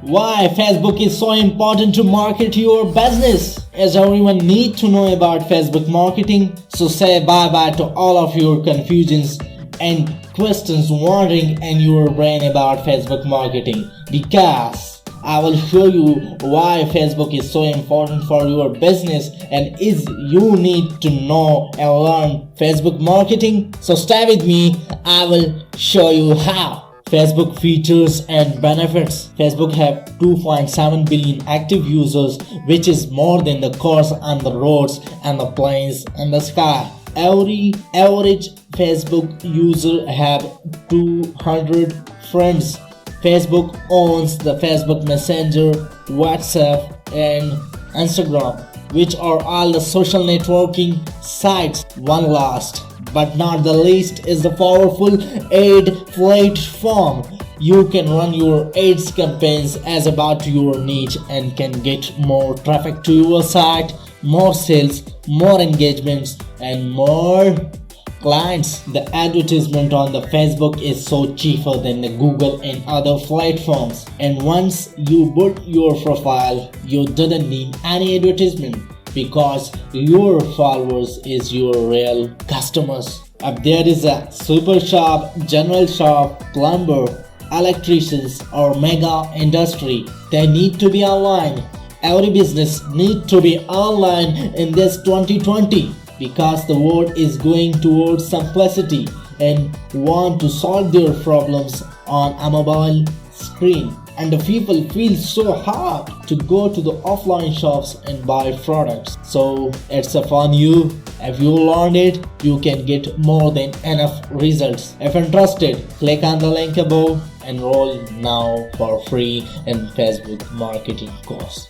Why Facebook is so important to market your business? As everyone need to know about Facebook marketing, so say bye-bye to all of your confusions and questions wandering in your brain about Facebook marketing, because I will show you why Facebook is so important for your business and is you need to know and learn Facebook marketing. So stay with me, I will show you how. Facebook features and benefits. Facebook have 2.7 billion active users, which is more than the cars on the roads and the planes and the sky. Every average Facebook user have 200 friends. Facebook owns the Facebook Messenger, WhatsApp, and Instagram, which are all the social networking sites. One last but not the least is the powerful ad platform. You can run your ads campaigns as about your niche and can get more traffic to your site, more sales, more engagements, and more clients. The advertisement on the Facebook is so cheaper than the Google and other platforms. And once you put your profile, you didn't need any advertisement, because your followers is your real customers. If there is a super shop, general shop, plumber, electricians, or mega industry, they need to be online. Every business need to be online in this 2020, because the world is going towards simplicity and want to solve their problems on a mobile screen. And the people feel so hard to go to the offline shops and buy products. So it's upon you. If you learn it, you can get more than enough results. If interested, click on the link above. Enroll now for free in Facebook marketing course.